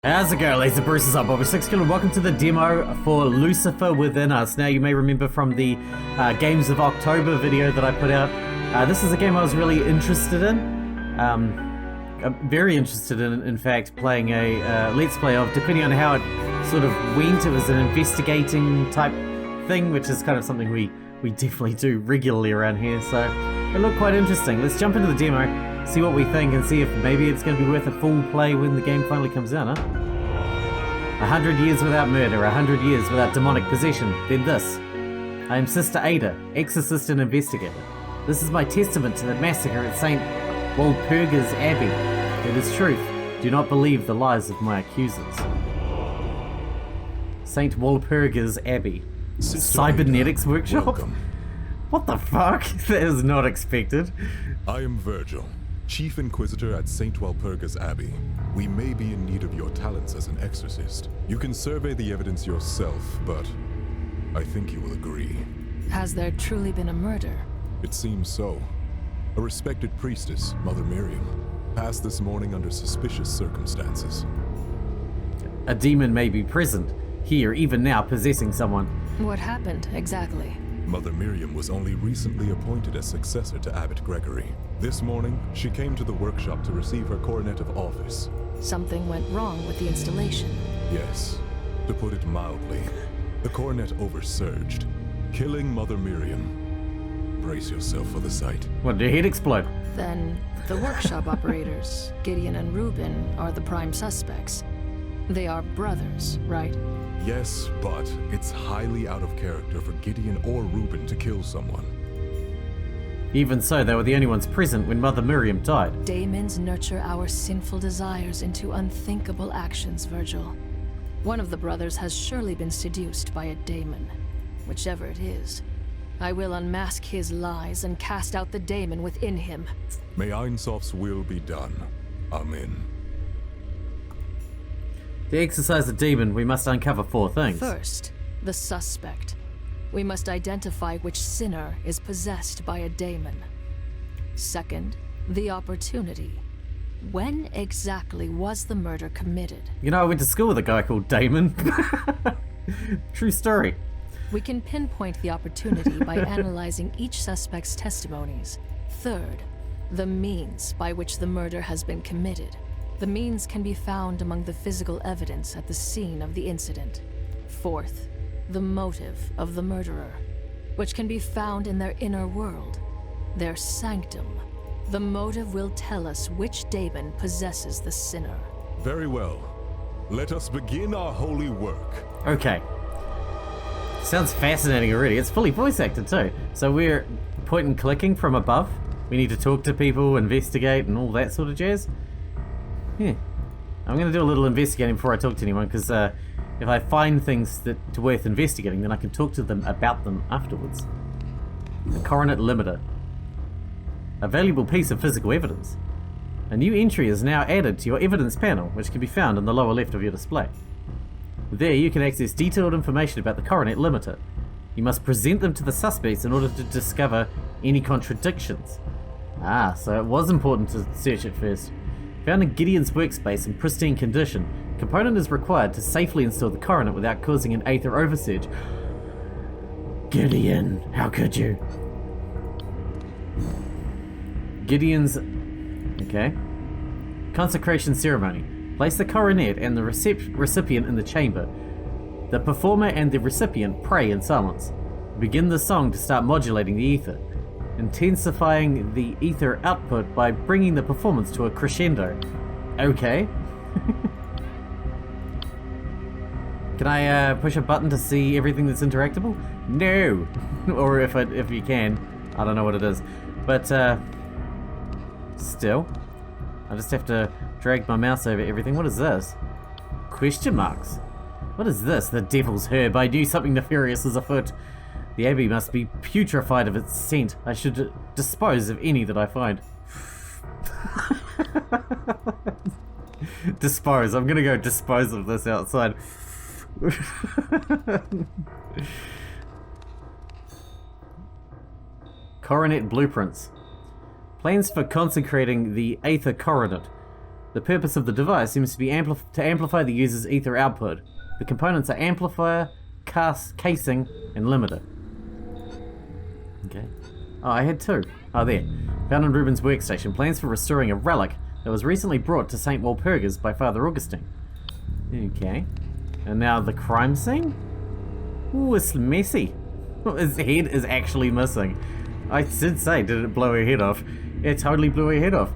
How's it going, ladies and Bruce? I'm Bobby Sixkilla. Welcome to the demo for Lucifer Within Us. Now, you may remember from the Games of October video that I put out. This is a game I was really interested in. I'm very interested in fact, playing a Let's Play of, depending on how it sort of went. It was an investigating type thing, which is kind of something we definitely do regularly around here. So it looked quite interesting. Let's jump into the demo. See what we think and see if maybe it's going to be worth a full play when the game finally comes out, huh? 100 years without murder, 100 years without demonic possession, then this. I am Sister Ada, exorcist and investigator. This is my testament to the massacre at St. Walpurgis Abbey. It is truth. Do not believe the lies of my accusers. St. Walpurgis Abbey. Sister Cybernetics Ada, workshop? welcome. What the fuck? That is not expected. I am Virgil, Chief Inquisitor at St. Walpurgis Abbey. We may be in need of your talents as an exorcist. You can survey the evidence yourself, but I think you will agree. Has there truly been a murder? It seems so. A respected priestess, Mother Miriam, passed this morning under suspicious circumstances. A demon may be present, here, even now, possessing someone. What happened exactly? Mother Miriam was only recently appointed as successor to Abbot Gregory. This morning, she came to the workshop to receive her coronet of office. Something went wrong with the installation. Yes, to put it mildly, the coronet oversurged, killing Mother Miriam. Brace yourself for the sight. What, did your head explode? Then the workshop operators, Gideon and Reuben, are the prime suspects. They are brothers, right? Yes, but it's highly out of character for Gideon or Reuben to kill someone. Even so, they were the only ones present when Mother Miriam died. Daemons nurture our sinful desires into unthinkable actions, Virgil. One of the brothers has surely been seduced by a daemon. Whichever it is, I will unmask his lies and cast out the daemon within him. May Einsoft's will be done. Amen. To exorcise the demon, we must uncover 4 things. First, the suspect. We must identify which sinner is possessed by a daemon. Second, the opportunity. When exactly was the murder committed? You know, I went to school with a guy called Damon. True story. We can pinpoint the opportunity by analyzing each suspect's testimonies. Third, the means by which the murder has been committed. The means can be found among the physical evidence at the scene of the incident. Fourth, the motive of the murderer, which can be found in their inner world, their sanctum. The motive will tell us which daemon possesses the sinner. Very well. Let us begin our holy work. Okay. Sounds fascinating already. It's fully voice acted too. So we're point and clicking from above. We need to talk to people, investigate, and all that sort of jazz. Yeah. I'm going to do a little investigating before I talk to anyone, because if I find things that are worth investigating, then I can talk to them about them afterwards. The coronet limiter. A valuable piece of physical evidence. A new entry is now added to your evidence panel, which can be found in the lower left of your display. There you can access detailed information about the coronet limiter. You must present them to the suspects in order to discover any contradictions. Ah, so it was important to search it first. Found in Gideon's workspace in pristine condition, component is required to safely install the coronet without causing an aether oversurge. Gideon, how could you? Gideon's... okay. Consecration Ceremony. Place the coronet and the recipient in the chamber. The performer and the recipient pray in silence. Begin the song to start modulating the ether, intensifying the ether output by bringing the performance to a crescendo. Okay. Can I push a button to see everything that's interactable? No. Or if you can, I don't know what it is. But still, I just have to drag my mouse over everything. What is this? Question marks. What is this? The devil's herb. I knew something nefarious is afoot. The abbey must be putrefied of its scent. I should dispose of any that I find. Dispose. I'm gonna go dispose of this outside. Coronet blueprints. Plans for consecrating the aether coronet. The purpose of the device seems to be to amplify the user's ether output. The components are amplifier, casing, and limiter. Okay. Oh, I had two. Oh, there. Found in Ruben's workstation, plans for restoring a relic that was recently brought to St. Walpurgis by Father Augustine. Okay. And now the crime scene? Ooh, it's messy. His head is actually missing. I did say, did it blow her head off? It totally blew her head off.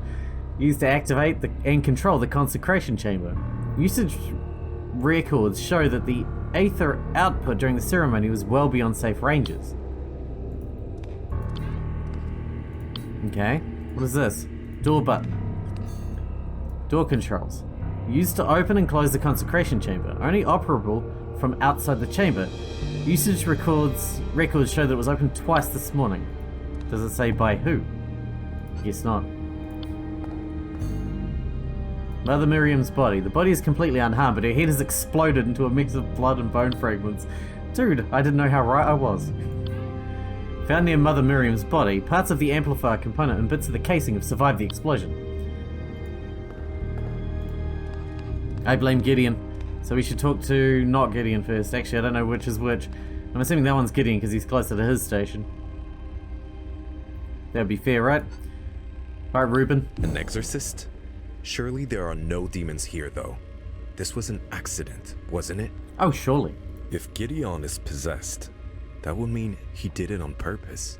Used to activate and control the consecration chamber. Usage records show that the aether output during the ceremony was well beyond safe ranges. Okay, what is this? Door button. Door controls. Used to open and close the consecration chamber. Only operable from outside the chamber. Usage records show that it was opened twice this morning. Does it say by who? Guess not. Mother Miriam's body. The body is completely unharmed, but her head has exploded into a mix of blood and bone fragments. Dude, I didn't know how right I was. Found near Mother Miriam's body, parts of the amplifier component and bits of the casing have survived the explosion. I blame Gideon. So we should talk to not Gideon first. Actually, I don't know which is which. I'm assuming that one's Gideon because he's closer to his station. That would be fair, right? Alright, Ruben. An exorcist? Surely there are no demons here, though. This was an accident, wasn't it? Oh, surely. If Gideon is possessed, that would mean he did it on purpose.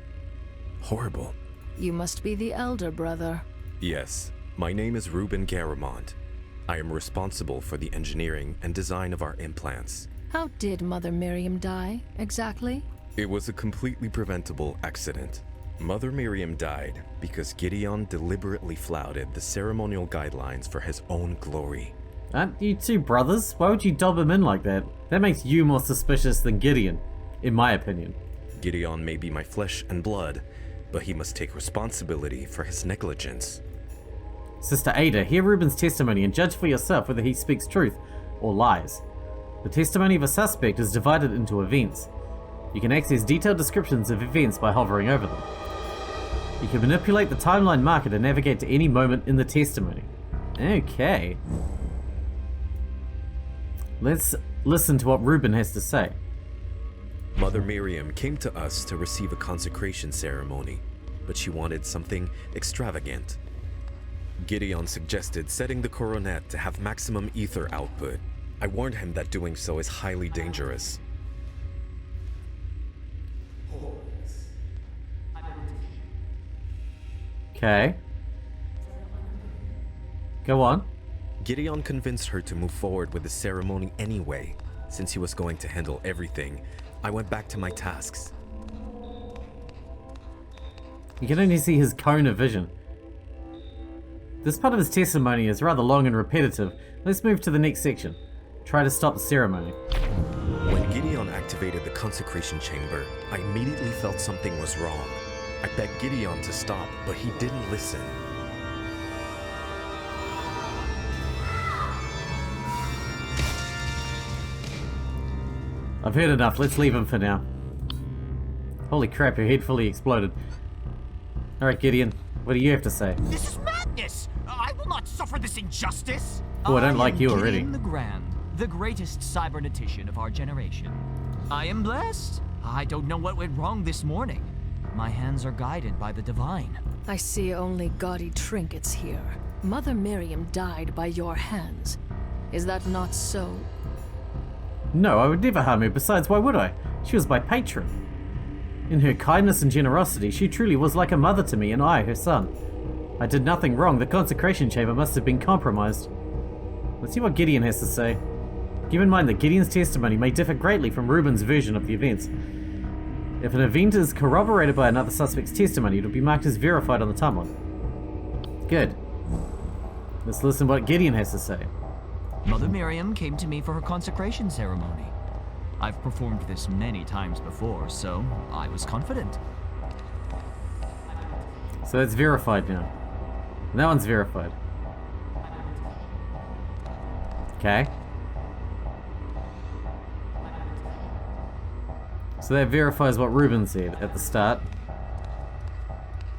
Horrible. You must be the elder brother. Yes, my name is Ruben Garamond. I am responsible for the engineering and design of our implants. How did Mother Miriam die, exactly? It was a completely preventable accident. Mother Miriam died because Gideon deliberately flouted the ceremonial guidelines for his own glory. Aren't you two brothers? Why would you dob him in like that? That makes you more suspicious than Gideon, in my opinion. Gideon may be my flesh and blood, but he must take responsibility for his negligence. Sister Ada, hear Ruben's testimony and judge for yourself whether he speaks truth or lies. The testimony of a suspect is divided into events. You can access detailed descriptions of events by hovering over them. You can manipulate the timeline marker to navigate to any moment in the testimony. Okay. Let's listen to what Ruben has to say. Mother Miriam came to us to receive a consecration ceremony, but she wanted something extravagant. Gideon suggested setting the coronet to have maximum ether output. I warned him that doing so is highly dangerous. Okay. Go on. Gideon convinced her to move forward with the ceremony anyway. Since he was going to handle everything, I went back to my tasks. You can only see his cone of vision. This part of his testimony is rather long and repetitive. Let's move to the next section. Try to stop the ceremony. When Gideon activated the consecration chamber, I immediately felt something was wrong. I begged Gideon to stop, but he didn't listen. I've heard enough, let's leave him for now. Holy crap, her head fully exploded. Alright, Gideon, what do you have to say? This is madness! I will not suffer this injustice! Oh, I don't like you already. Gideon the Grand, the greatest cybernetician of our generation. I am blessed. I don't know what went wrong this morning. My hands are guided by the divine. I see only gaudy trinkets here. Mother Miriam died by your hands. Is that not so? No, I would never harm her. Besides, why would I? She was my patron. In her kindness and generosity, she truly was like a mother to me, and I, her son. I did nothing wrong. The consecration chamber must have been compromised. Let's see what Gideon has to say. Keep in mind that Gideon's testimony may differ greatly from Ruben's version of the events. If an event is corroborated by another suspect's testimony, it will be marked as verified on the timeline. Good. Let's listen to what Gideon has to say. Mother Miriam came to me for her consecration ceremony. I've performed this many times before, so I was confident. So it's verified now. And that one's verified. Okay. So that verifies what Ruben said at the start.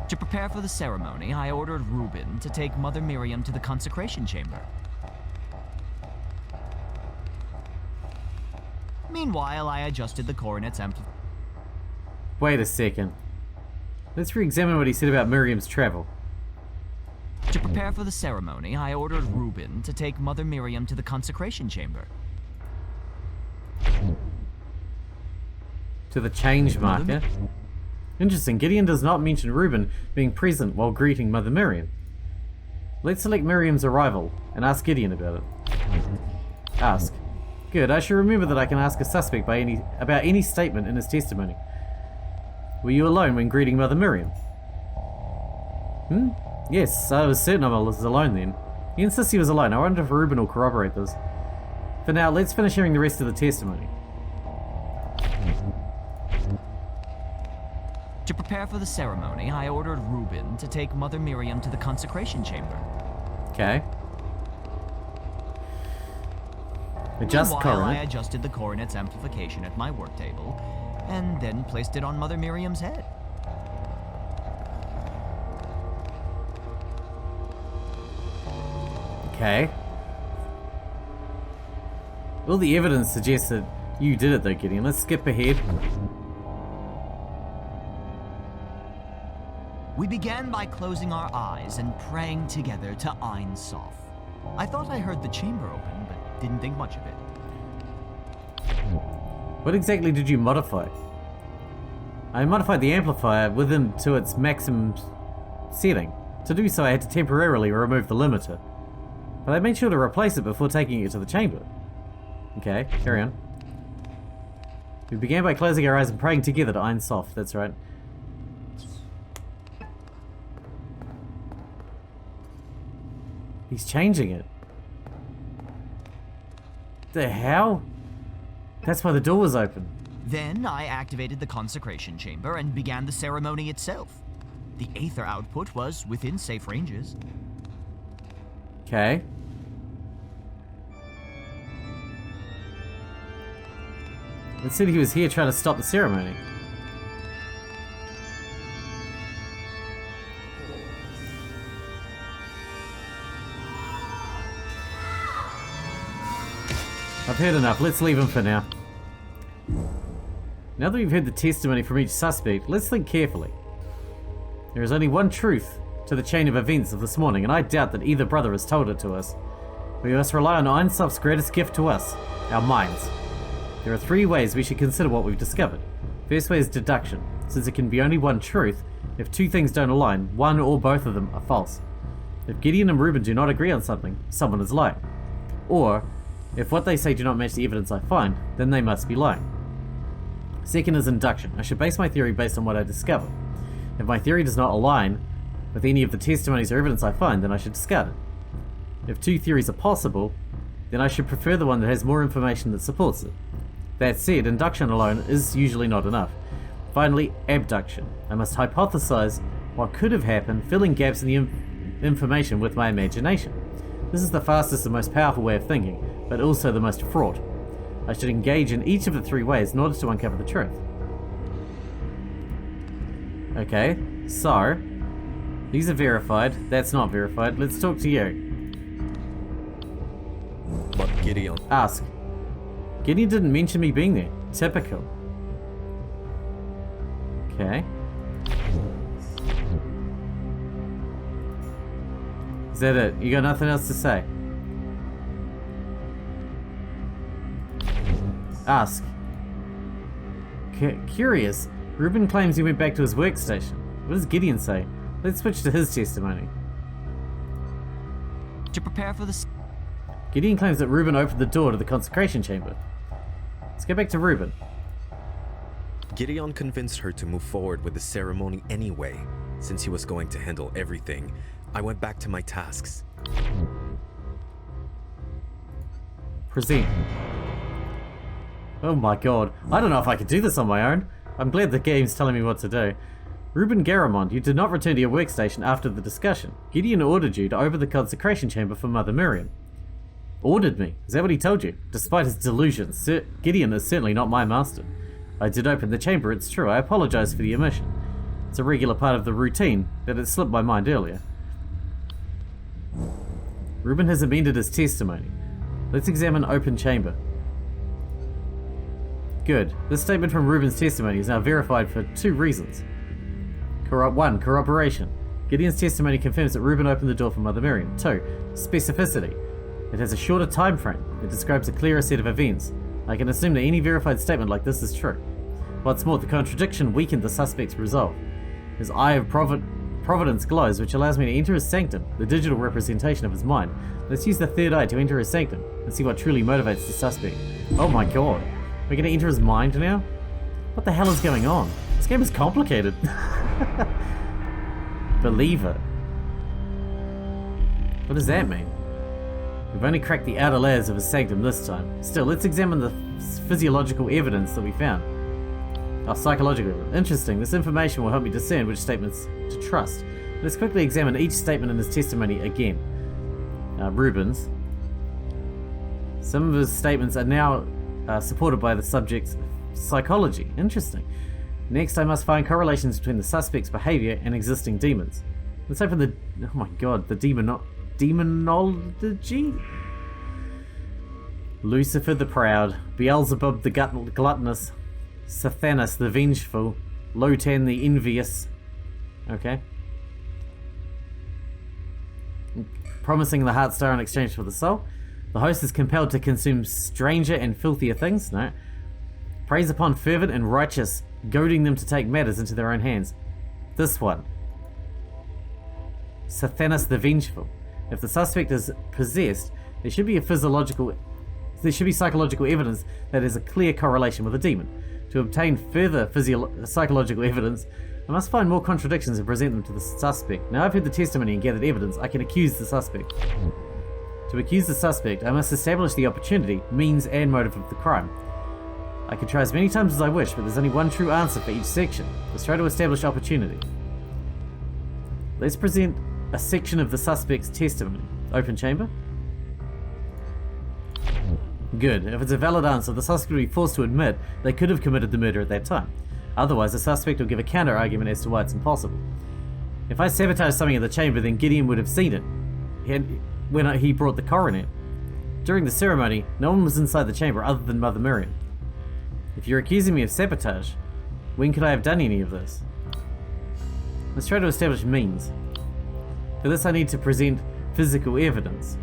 To prepare for the ceremony, I ordered Reuben to take Mother Miriam to the Consecration Chamber. Meanwhile, I adjusted the coronet's amplifier. Wait a second. Let's re-examine what he said about Miriam's travel. To prepare for the ceremony, I ordered Reuben to take Mother Miriam to the Consecration Chamber. To the change marker. Interesting, Gideon does not mention Reuben being present while greeting Mother Miriam. Let's select Miriam's arrival and ask Gideon about it. Ask. Good, I should remember that I can ask a suspect about any statement in his testimony. Were you alone when greeting Mother Miriam? Yes, I was certain I was alone then. He insists he was alone. I wonder if Reuben will corroborate this. For now, let's finish hearing the rest of the testimony. To prepare for the ceremony, I ordered Reuben to take Mother Miriam to the Consecration Chamber. Okay. Adjust Meanwhile, I coronet. adjusted the coronet's amplification at my work table, and then placed it on Mother Miriam's head. Okay. All the evidence suggests that you did it though, Gideon. Let's skip ahead. We began by closing our eyes and praying together to Ein Sof. I thought I heard the chamber open, but didn't think much of it. What exactly did you modify? I modified the amplifier within to its maximum setting. To do so, I had to temporarily remove the limiter. But I made sure to replace it before taking it to the chamber. Okay, carry on. We began by closing our eyes and praying together to Ein Sof, that's right. He's changing it. The hell? That's why the door was open. Then I activated the consecration chamber and began the ceremony itself. The aether output was within safe ranges. Okay. It said he was here trying to stop the ceremony. I've heard enough. Let's leave him for now. Now that we've heard the testimony from each suspect, let's think carefully. There is only one truth to the chain of events of this morning, and I doubt that either brother has told it to us. We must rely on Ein Sof's greatest gift to us, our minds. There are three ways we should consider what we've discovered. First way is deduction. Since there can be only one truth, if two things don't align, one or both of them are false. If Gideon and Reuben do not agree on something, someone is lying. Or, if what they say do not match the evidence I find, then they must be lying. Second is induction. I should base my theory based on what I discover. If my theory does not align with any of the testimonies or evidence I find, then I should discard it. If two theories are possible, then I should prefer the one that has more information that supports it. That said, induction alone is usually not enough. Finally, abduction. I must hypothesize what could have happened, filling gaps in the information with my imagination. This is the fastest and most powerful way of thinking, but also the most fraught. I should engage in each of the three ways in order to uncover the truth. Okay, so these are verified. That's not verified. Let's talk to you. But Gideon. Ask. Gideon didn't mention me being there. Typical. Okay. Is that it? You got nothing else to say? Ask. Curious. Reuben claims he went back to his workstation. What does Gideon say? Let's switch to his testimony. To prepare for the... Gideon claims that Reuben opened the door to the consecration chamber. Let's go back to Reuben. Gideon convinced her to move forward with the ceremony anyway. Since he was going to handle everything, I went back to my tasks. Present. Oh my god. I don't know if I could do this on my own. I'm glad the game's telling me what to do. Reuben Garamond, you did not return to your workstation after the discussion. Gideon ordered you to open the consecration chamber for Mother Miriam. Ordered me? Is that what he told you? Despite his delusions, Gideon is certainly not my master. I did open the chamber, it's true. I apologize for the omission. It's a regular part of the routine that had slipped my mind earlier. Reuben has amended his testimony. Let's examine open chamber. Good. This statement from Reuben's testimony is now verified for 2 reasons. 1. Corroboration. Gideon's testimony confirms that Reuben opened the door for Mother Miriam. 2. Specificity. It has a shorter time frame. It describes a clearer set of events. I can assume that any verified statement like this is true. What's more, the contradiction weakened the suspect's resolve. His eye of providence glows, which allows me to enter his sanctum, the digital representation of his mind. Let's use the third eye to enter his sanctum and see what truly motivates the suspect. Oh my god. We're gonna enter his mind now? What the hell is going on? This game is complicated. Believer. What does that mean? We've only cracked the outer layers of his sanctum this time. Still, let's examine the physiological evidence that we found. Oh, psychological evidence. Interesting. This information will help me discern which statements to trust. Let's quickly examine each statement in his testimony again. Reuben's. Some of his statements are now supported by the subject's psychology. Interesting. Next, I must find correlations between the suspect's behavior and existing demons. Let's open the... Oh my god, the demonology? Lucifer the proud, Beelzebub the gluttonous, Sathanas the vengeful, Lotan the envious. Okay. Promising the heart star in exchange for the soul. The host is compelled to consume stranger and filthier things. No. Preys upon fervent and righteous, goading them to take matters into their own hands. This one. Sathanas the vengeful. If the suspect is possessed, there should be psychological evidence that is a clear correlation with a demon. To obtain further psychological evidence, I must find more contradictions and present them to the suspect. Now I've heard the testimony and gathered evidence, I can accuse the suspect. To accuse the suspect, I must establish the opportunity, means, and motive of the crime. I can try as many times as I wish, but there's only one true answer for each section. Let's try to establish opportunity. Let's present a section of the suspect's testimony. Open chamber. Good. If it's a valid answer, the suspect will be forced to admit they could have committed the murder at that time. Otherwise, the suspect will give a counter-argument as to why it's impossible. If I sabotage something in the chamber, then Gideon would have seen it when he brought the coronet. During the ceremony, no one was inside the chamber other than Mother Miriam. If you're accusing me of sabotage, when could I have done any of this? Let's try to establish means. For this I need to present physical evidence.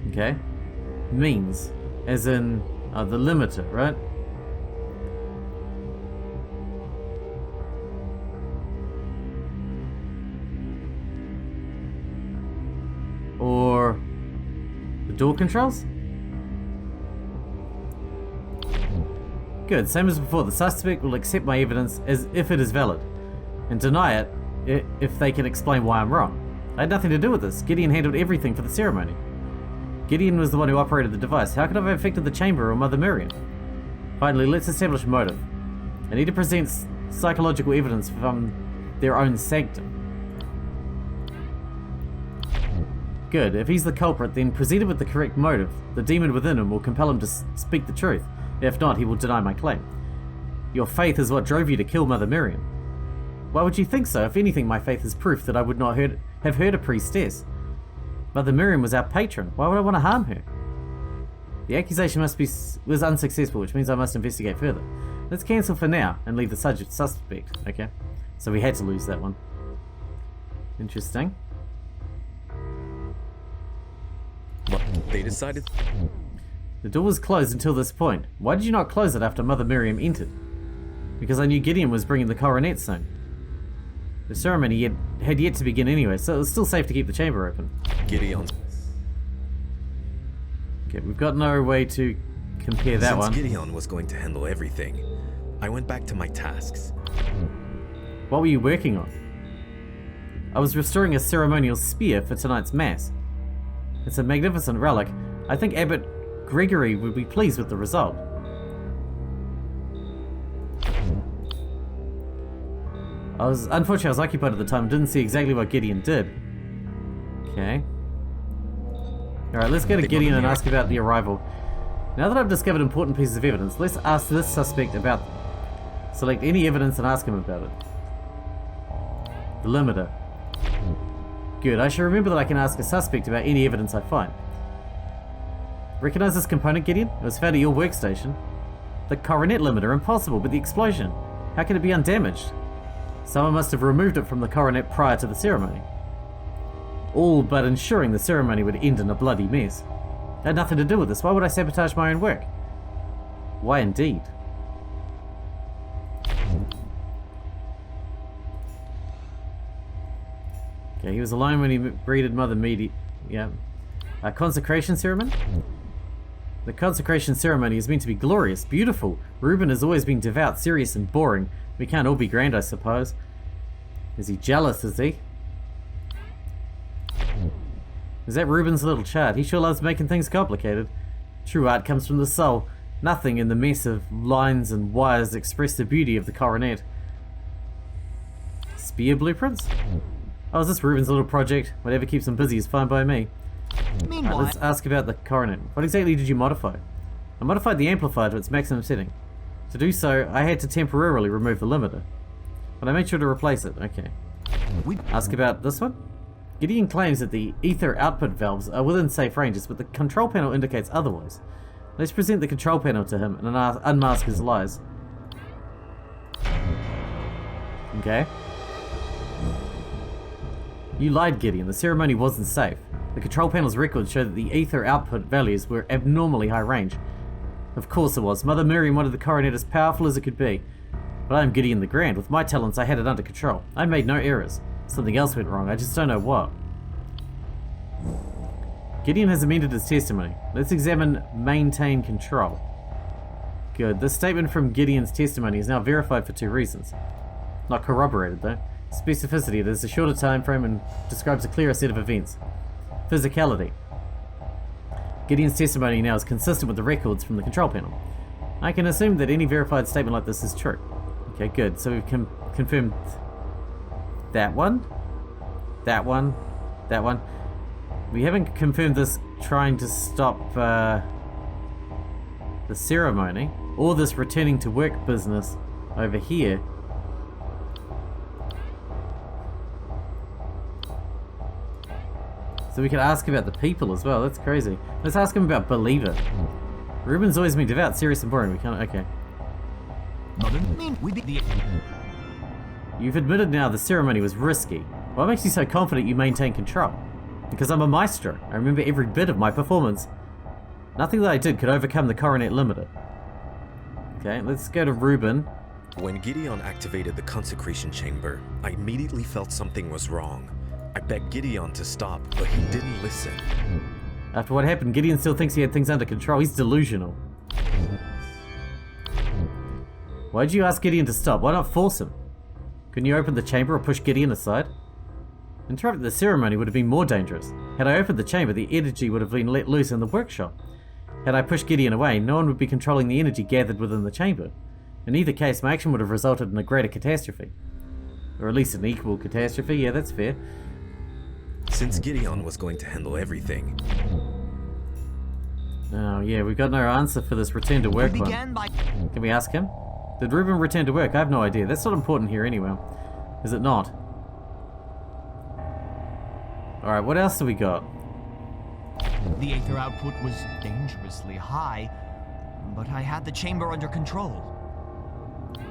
Okay. Means. As in, the limiter, right? Or the door controls? Good, same as before, the suspect will accept my evidence as if it is valid, and deny it if they can explain why I'm wrong. I had nothing to do with this. Gideon handled everything for the ceremony. Gideon was the one who operated the device. How could I have affected the chamber or Mother Miriam? Finally, let's establish motive. I need to present psychological evidence from their own sanctum. Good, if he's the culprit, then presented with the correct motive, the demon within him will compel him to speak the truth. If not, he will deny my claim. Your faith is what drove you to kill Mother Miriam. Why would you think so? If anything, my faith is proof that I would not have hurt a priestess. Mother Miriam was our patron. Why would I want to harm her? The accusation was unsuccessful, which means I must investigate further. Let's cancel for now and leave the suspect. Okay, so we had to lose that one. Interesting. They decided... The door was closed until this point. Why did you not close it after Mother Miriam entered? Because I knew Gideon was bringing the coronet soon. The ceremony had yet to begin anyway, so it was still safe to keep the chamber open. Gideon. Okay, we've got no way to compare that one. Since Gideon was going to handle everything, I went back to my tasks. What were you working on? I was restoring a ceremonial spear for tonight's mass. It's a magnificent relic. I think Abbot Gregory would be pleased with the result. Unfortunately, I was occupied at the time and didn't see exactly what Gideon did. Okay. Alright, let's go to Gideon and ask about the arrival. Now that I've discovered important pieces of evidence, let's ask this suspect about them. Select any evidence and ask him about it. The limiter. Good, I should remember that I can ask a suspect about any evidence I find. Recognize this component, Gideon? It was found at your workstation. The coronet limiter, impossible, but the explosion. How can it be undamaged? Someone must have removed it from the coronet prior to the ceremony. All but ensuring the ceremony would end in a bloody mess. I had nothing to do with this. Why would I sabotage my own work? Why indeed? Okay, he was alone when he greeted Mother Medi. Yeah. A consecration ceremony? The consecration ceremony is meant to be glorious, beautiful. Reuben has always been devout, serious, and boring. We can't all be grand, I suppose. Is he jealous, is he? Is that Reuben's little chart? He sure loves making things complicated. True art comes from the soul. Nothing in the mess of lines and wires express the beauty of the coronet. Spear blueprints? Oh, is this Reuben's little project? Whatever keeps him busy is fine by me. Meanwhile, Right, let's ask about the coronet. What exactly did you modify? I modified the amplifier to its maximum setting. To do so, I had to temporarily remove the limiter. But I made sure to replace it. Okay. Ask about this one? Gideon claims that the ether output valves are within safe ranges, but the control panel indicates otherwise. Let's present the control panel to him and unmask his lies. Okay. You lied, Gideon. The ceremony wasn't safe. The control panel's records show that the ether output values were abnormally high range. Of course it was. Mother Miriam wanted the coronet as powerful as it could be. But I am Gideon the Grand. With my talents, I had it under control. I made no errors. Something else went wrong. I just don't know what. Gideon has amended his testimony. Let's examine maintain control. Good. This statement from Gideon's testimony is now verified for 2 reasons. Not corroborated, though. Specificity. It is a shorter time frame and describes a clearer set of events. Physicality. Gideon's testimony now is consistent with the records from the control panel. I can assume that any verified statement like this is true. Okay, good. So we've confirmed that one, that one, that one. We haven't confirmed this trying to stop the ceremony, or this returning to work business over here. So we can ask about the people as well. That's crazy. Let's ask him about Believer. Reuben's always been devout, serious, and boring. We can't. Okay. You've admitted now the ceremony was risky. What makes you so confident you maintain control? Because I'm a maestro. I remember every bit of my performance. Nothing that I did could overcome the coronet limiter. Okay, let's go to Reuben. When Gideon activated the consecration chamber, I immediately felt something was wrong. I begged Gideon to stop, but he didn't listen. After what happened, Gideon still thinks he had things under control. He's delusional. Why'd you ask Gideon to stop? Why not force him? Couldn't you open the chamber or push Gideon aside? Interrupting the ceremony would have been more dangerous. Had I opened the chamber, the energy would have been let loose in the workshop. Had I pushed Gideon away, no one would be controlling the energy gathered within the chamber. In either case, my action would have resulted in a greater catastrophe. Or at least an equal catastrophe. Yeah, that's fair. Since Gideon was going to handle everything. Oh yeah, we've got no answer for this return to work one. Can we ask him? Did Reuben return to work? I have no idea. That's not important here anyway. Is it not? Alright, what else do we got? The aether output was dangerously high, but I had the chamber under control.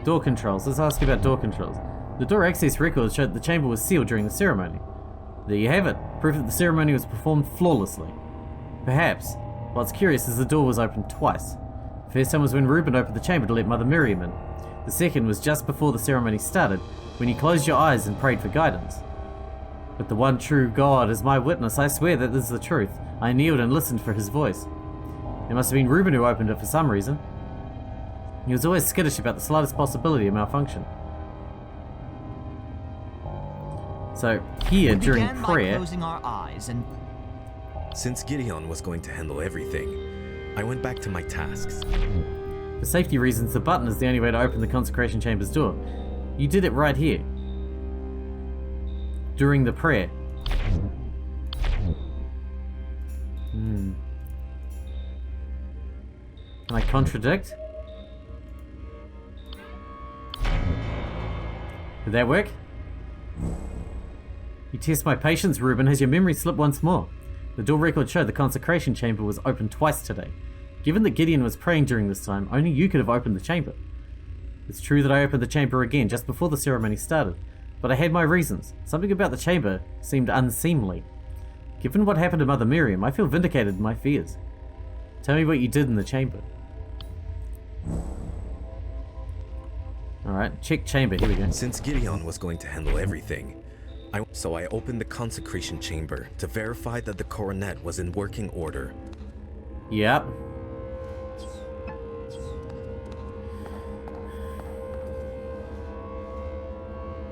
Door controls. Let's ask about door controls. The door access records showed that the chamber was sealed during the ceremony. There you have it. Proof that the ceremony was performed flawlessly. Perhaps. What's curious is the door was opened twice. The first time was when Reuben opened the chamber to let Mother Miriam in. The second was just before the ceremony started, when you closed your eyes and prayed for guidance. But the one true God is my witness. I swear that this is the truth. I kneeled and listened for his voice. It must have been Reuben who opened it for some reason. He was always skittish about the slightest possibility of malfunction. So here during prayer, closing our eyes and Since Gideon was going to handle everything, I went back to my tasks. for safety reasons, the button is the only way to open the consecration chamber's door. You did it right here. During the prayer. Can I contradict? Did that work? You test my patience, Reuben. Has your memory slipped once more? The door record showed the consecration chamber was opened twice today. Given that Gideon was praying during this time, only you could have opened the chamber. It's true that I opened the chamber again just before the ceremony started, but I had my reasons. Something about the chamber seemed unseemly. Given what happened to Mother Miriam, I feel vindicated in my fears. Tell me what you did in the chamber. Alright, check chamber, here we go. Since Gideon was going to handle everything, so I opened the consecration chamber to verify that the coronet was in working order. Yep.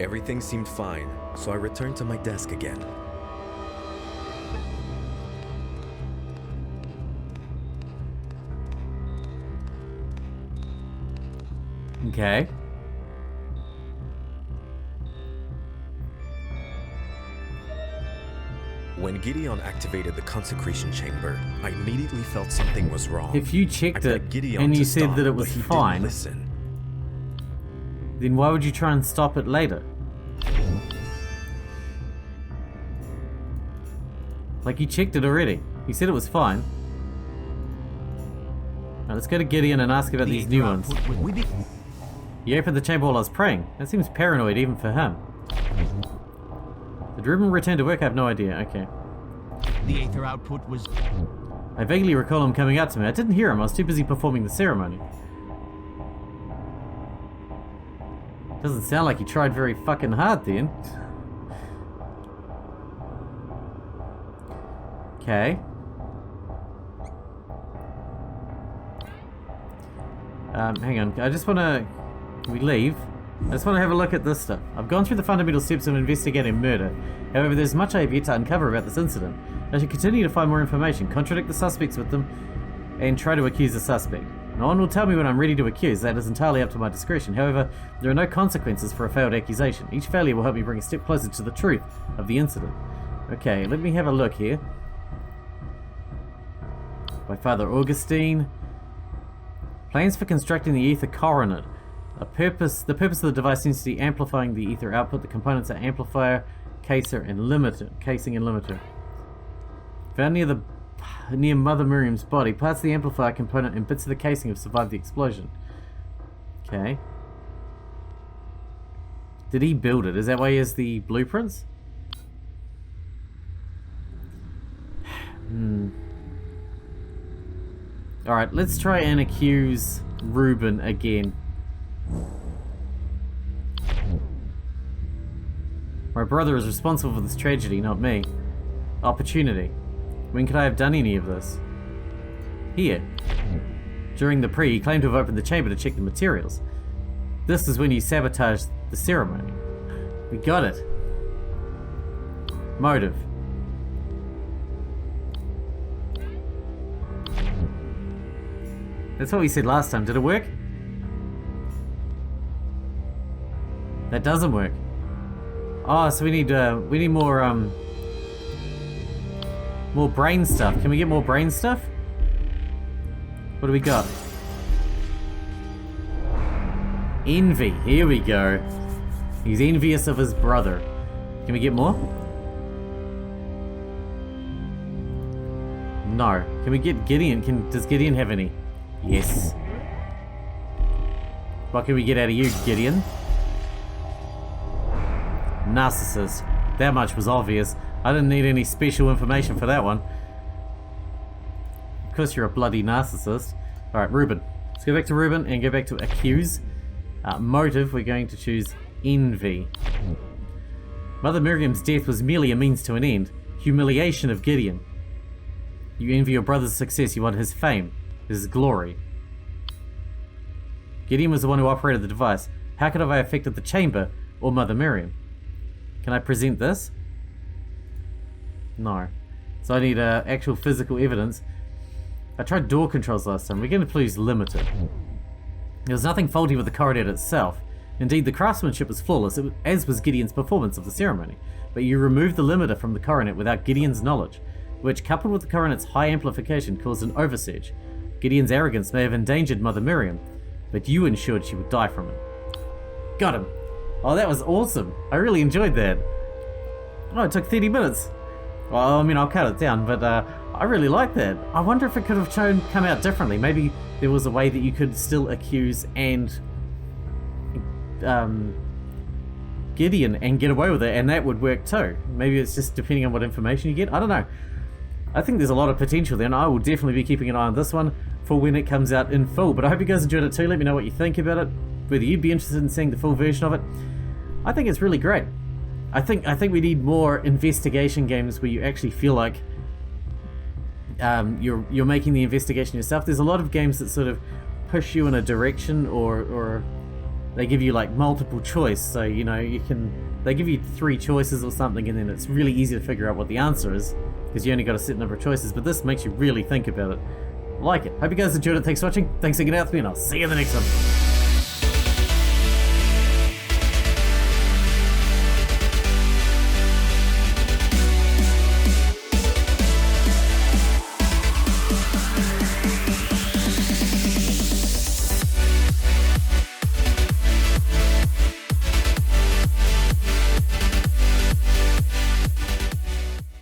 Everything seemed fine, so I returned to my desk again. Okay. When Gideon activated the consecration chamber, I immediately felt something was wrong. If you checked I it begged Gideon and to you said stop, that it but was he fine, didn't listen. then why would you try and stop it later? Like, you checked it already. You said it was fine. Now let's go to Gideon and ask about these new ones. He opened the chamber while I was praying. That seems paranoid even for him. Did Reuben return to work? I have no idea. Okay. The aether output was... I vaguely recall him coming out to me. I didn't hear him. I was too busy performing the ceremony. Doesn't sound like he tried very fucking hard then. Okay. Hang on. I just want to... Can we leave? I just want to have a look at this stuff. I've gone through the fundamental steps of investigating murder. However, there's much I have yet to uncover about this incident. I should continue to find more information, contradict the suspects with them, and try to accuse the suspect. No one will tell me when I'm ready to accuse. That is entirely up to my discretion. However, there are no consequences for a failed accusation. Each failure will help me bring a step closer to the truth of the incident. Okay, let me have a look here. By Father Augustine. Plans for constructing the ether coronet. The purpose of the device seems to be amplifying the ether output. The components are amplifier, casing, and limiter. Found near Mother Miriam's body. Parts of the amplifier component and bits of the casing have survived the explosion. Okay. Did he build it? Is that why he has the blueprints? Alright, let's try and accuse Reuben again. My brother is responsible for this tragedy, not me. Opportunity. When could I have done any of this? Here. During the he claimed to have opened the chamber to check the materials. This is when you sabotaged the ceremony. We got it. Motive. That's what we said last time. Did it work? That doesn't work. Oh, so we need more brain stuff. Can we get more brain stuff? What do we got? Envy. Here we go. He's envious of his brother. Can we get more? No. Can we get Gideon? Does Gideon have any? Yes. What can we get out of you, Gideon? Narcissist. That much was obvious. I didn't need any special information for that one. Of course you're a bloody narcissist. Alright, Reuben. Let's go back to Reuben and go back to accuse. Motive, we're going to choose envy. Mother Miriam's death was merely a means to an end. Humiliation of Gideon. You envy your brother's success, you want his fame, his glory. Gideon was the one who operated the device. How could have I affected the chamber or Mother Miriam? Can I present this? No. So I need actual physical evidence. I tried door controls last time. We're going to please limiter. There was nothing faulty with the coronet itself. Indeed, the craftsmanship was flawless, as was Gideon's performance of the ceremony. But you removed the limiter from the coronet without Gideon's knowledge, which, coupled with the coronet's high amplification, caused an oversurge. Gideon's arrogance may have endangered Mother Miriam, but you ensured she would die from it. Got him. Oh, that was awesome. I really enjoyed that. Oh, it took 30 minutes. Well, I mean, I'll cut it down, but I really like that. I wonder if it could have come out differently. Maybe there was a way that you could still accuse and Gideon and get away with it, and that would work too. Maybe it's just depending on what information you get. I don't know. I think there's a lot of potential there, and I will definitely be keeping an eye on this one for when it comes out in full. But I hope you guys enjoyed it too. Let me know what you think about it, whether you'd be interested in seeing the full version of it. I think it's really great. I think we need more investigation games where you actually feel like you're making the investigation yourself. There's a lot of games that sort of push you in a direction, or they give you like multiple choice. So you know they give you 3 choices or something, and then it's really easy to figure out what the answer is because you only got a set number of choices. But this makes you really think about it. I like it. Hope you guys enjoyed it. Thanks for watching. Thanks for hanging out with me, and I'll see you in the next one.